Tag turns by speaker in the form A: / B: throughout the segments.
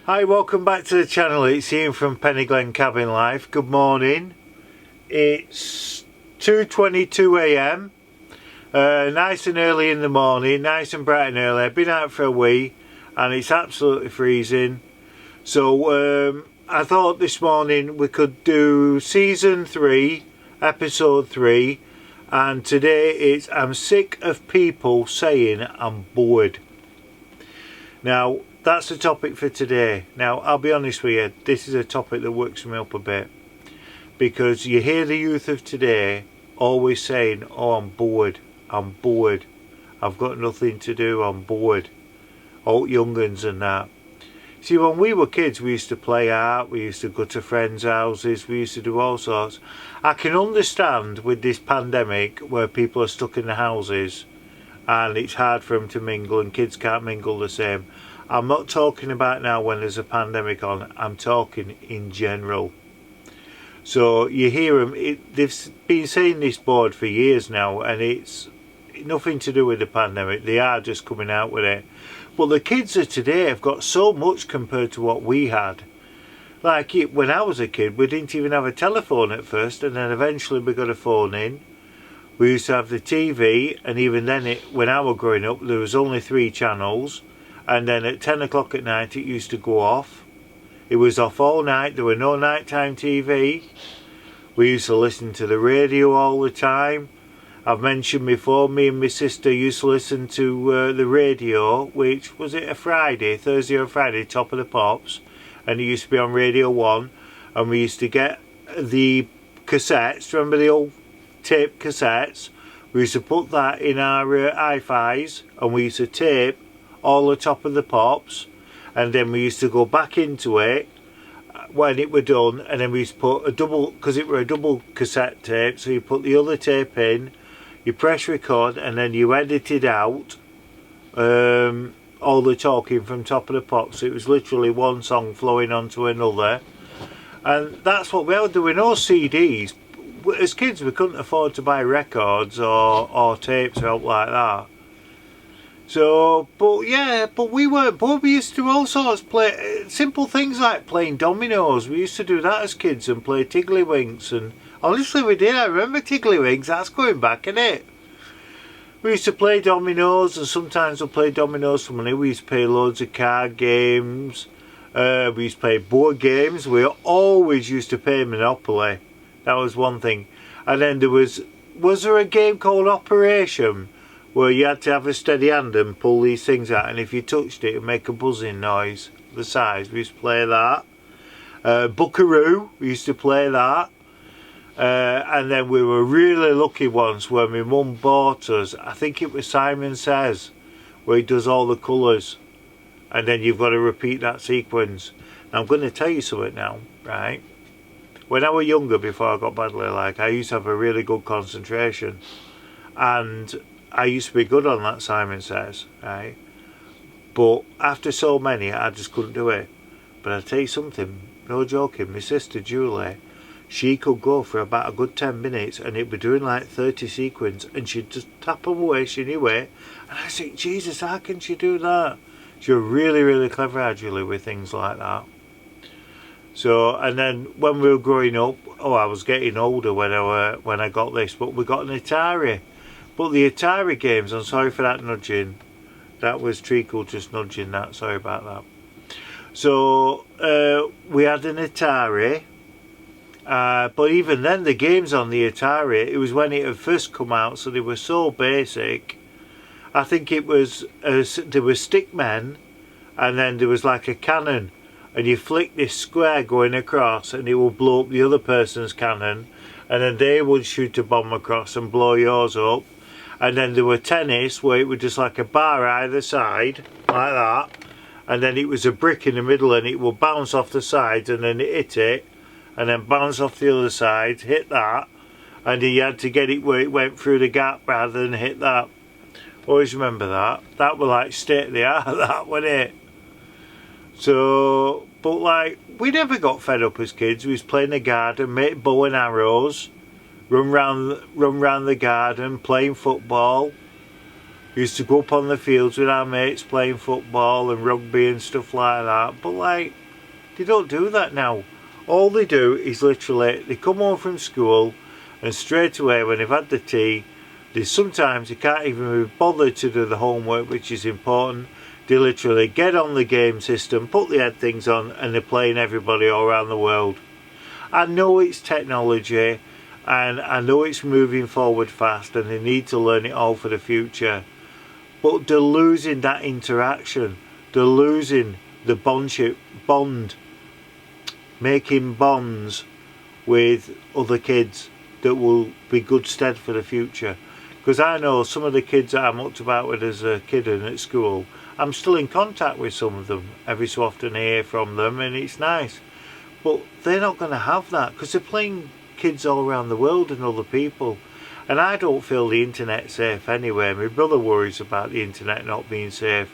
A: Hi, welcome back to the channel. It's Ian from Peniglen Cabin Life. Good morning. It's 2:22 a.m. Nice and early in the morning, nice and bright and early. I've been out for a wee and it's absolutely freezing. So I thought this morning we could do season 3, episode 3, and today it's I'm sick of people saying I'm bored. Now that's the topic for today. Now I'll be honest with you, this is a topic that works me up a bit, because you hear the youth of today always saying, oh, I'm bored, I've got nothing to do, I'm bored. All young'uns and that. See, when we were kids we used to play art, we used to go to friends' houses, we used to do all sorts. I can understand with this pandemic where people are stuck in the houses and it's hard for them to mingle and kids can't mingle the same. I'm not talking about now when there's a pandemic on, I'm talking in general. So you hear them, they've been saying this board for years now, and it's nothing to do with the pandemic, they are just coming out with it. But the kids of today have got so much compared to what we had. Like when I was a kid, we didn't even have a telephone at first, and then eventually we got a phone in. We used to have the TV, and even then when I was growing up there was only 3 channels. And then at 10 o'clock at night it used to go off. It was off all night, there were no nighttime TV. We used to listen to the radio all the time. I've mentioned before, me and my sister used to listen to the radio, which was it a Friday, Thursday or Friday, Top of the Pops. And it used to be on Radio 1. And we used to get the cassettes, remember the old tape cassettes? We used to put that in our hi-fis and we used to tape all the Top of the Pops, and then we used to go back into it when it were done, and then we used to put a double, because it were a double cassette tape, so you put the other tape in, you press record, and then you edited out all the talking from Top of the Pops. It was literally one song flowing onto another, and that's what we were doing. No CDs. As kids we couldn't afford to buy records or tapes or out like that. So, but we weren't bored. We used to do all sorts, play simple things like playing dominoes. We used to do that as kids and play tiddlywinks, and honestly we did. I remember tiddlywinks, that's going back, isn't it? We used to play dominoes, and sometimes we'll play dominoes for money. We used to play loads of card games. We used to play board games. We always used to play Monopoly. That was one thing. And then there was there a game called Operation, where you had to have a steady hand and pull these things out, and if you touched it, it would make a buzzing noise, the size. We used to play that. Buckaroo, we used to play that. And then we were really lucky once when my mum bought us, I think it was Simon Says, where he does all the colours, and then you've got to repeat that sequence. Now I'm going to tell you something now, right? When I was younger, before I got badly like, I used to have a really good concentration, and I used to be good on that Simon Says, right? But after so many, I just couldn't do it. But I'll tell you something, no joking, my sister Julie, she could go for about a good 10 minutes and it'd be doing like 30 sequins, and she'd just tap them away, she knew it. And I think, Jesus, how can she do that? She was really, really clever, Julie, with things like that. So, and then when we were growing up, I was getting older when I got this, but we got an Atari. But the Atari games, I'm sorry for that nudging, that was Treacle just nudging that, sorry about that. So we had an Atari, but even then the games on the Atari, it was when it had first come out, so they were so basic. I think it was, there were stickmen, and then there was like a cannon, and you flick this square going across and it will blow up the other person's cannon, and then they would shoot a bomb across and blow yours up. And then there were tennis, where it was just like a bar either side, like that. And then it was a brick in the middle, and it would bounce off the sides, and then it hit it, and then bounce off the other side, hit that. And then you had to get it where it went through the gap rather than hit that. Always remember that. That was like state of the art, that, wasn't it? So, but like, we never got fed up as kids. We was playing the garden, make bow and arrows. Run round the garden, playing football. Used to go up on the fields with our mates playing football and rugby and stuff like that. But like, they don't do that now. All they do is literally, they come home from school and straight away when they've had the tea, sometimes they can't even be bothered to do the homework, which is important. They literally get on the game system, put the head things on, and they're playing everybody all around the world. I know it's technology and I know it's moving forward fast and they need to learn it all for the future, but they're losing that interaction. They're losing the bond, making bonds with other kids that will be good stead for the future. Because I know some of the kids that I mucked about with as a kid and at school, I'm still in contact with some of them. Every so often I hear from them and it's nice. But they're not going to have that because they're playing kids all around the world and other people. And I don't feel the internet's safe anyway. My brother worries about the internet not being safe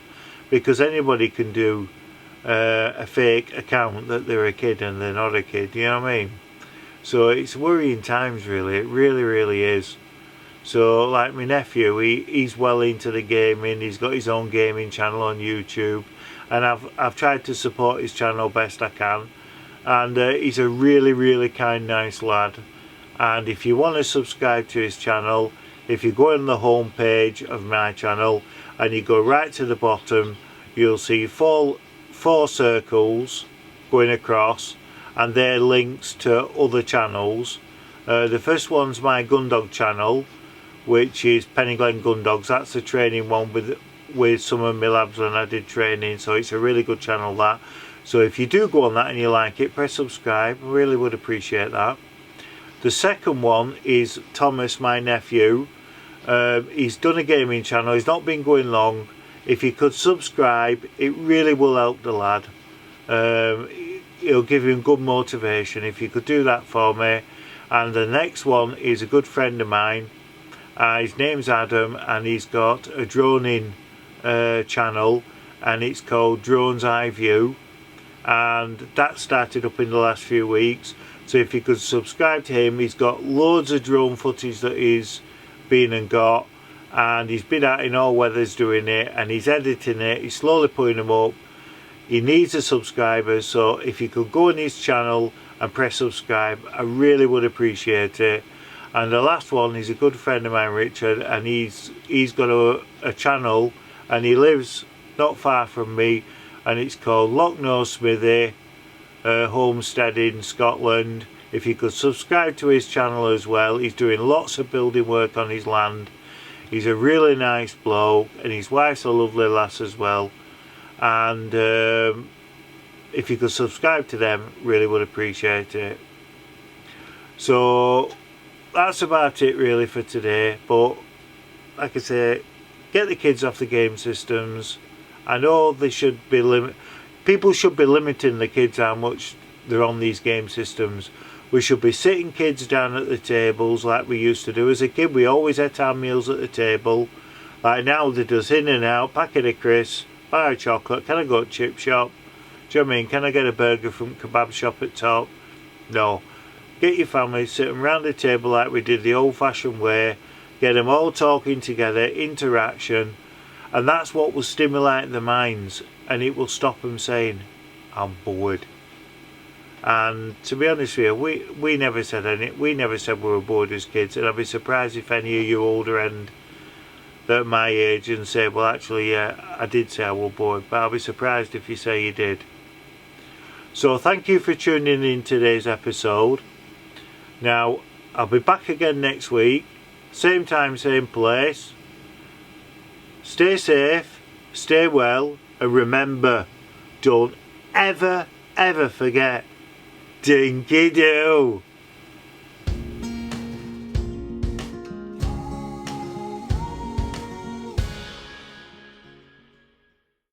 A: because anybody can do a fake account that they're a kid and they're not a kid, you know what I mean? So it's worrying times really, it really, really is. So like my nephew, he's well into the gaming, he's got his own gaming channel on YouTube and I've tried to support his channel best I can, and he's a really, really kind, nice lad. And if you want to subscribe to his channel, if you go on the home page of my channel and you go right to the bottom, you'll see four circles going across and they're links to other channels. The first one's my Gundog channel, which is Peniglen Gundogs. That's the training one with some of my labs when I did training, so it's a really good channel that. So if you do go on that and you like it, press subscribe, I really would appreciate that. The second one is Thomas, my nephew. He's done a gaming channel, he's not been going long. If you could subscribe, it really will help the lad. It'll give him good motivation if you could do that for me. And the next one is a good friend of mine. His name's Adam and he's got a droning channel and it's called Drone's Eye View, and that started up in the last few weeks. So if you could subscribe to him, he's got loads of drone footage that he's been and got, and he's been out in all weathers doing it and he's editing it, he's slowly putting them up. He needs the subscribers, so if you could go on his channel and press subscribe, I really would appreciate it. And the last one is a good friend of mine, Richard, and he's got a channel and he lives not far from me, and it's called Locknose Smithy Homestead in Scotland. If you could subscribe to his channel as well, he's doing lots of building work on his land. He's a really nice bloke and his wife's a lovely lass as well. And if you could subscribe to them, really would appreciate it. So that's about it really for today, but like I say, get the kids off the game systems. I know they should be people should be limiting the kids how much they're on these game systems. We should be sitting kids down at the tables like we used to do. As a kid we always ate our meals at the table. Like now they just in and out, packet of crisps, buy a chocolate, can I go to chip shop? Do you know what I mean? Can I get a burger from kebab shop at top? No. Get your family, sit them round the table like we did the old fashioned way, get them all talking together, interaction, and that's what will stimulate their minds and it will stop them saying, I'm bored. And to be honest with you, we never said we were bored as kids, and I'd be surprised if any of you older end at my age and say, well actually yeah, I did say I was bored, but I'll be surprised if you say you did. So thank you for tuning in today's episode. Now I'll be back again next week, same time, same place. Stay safe, stay well, and remember, don't ever forget Dinky Doo.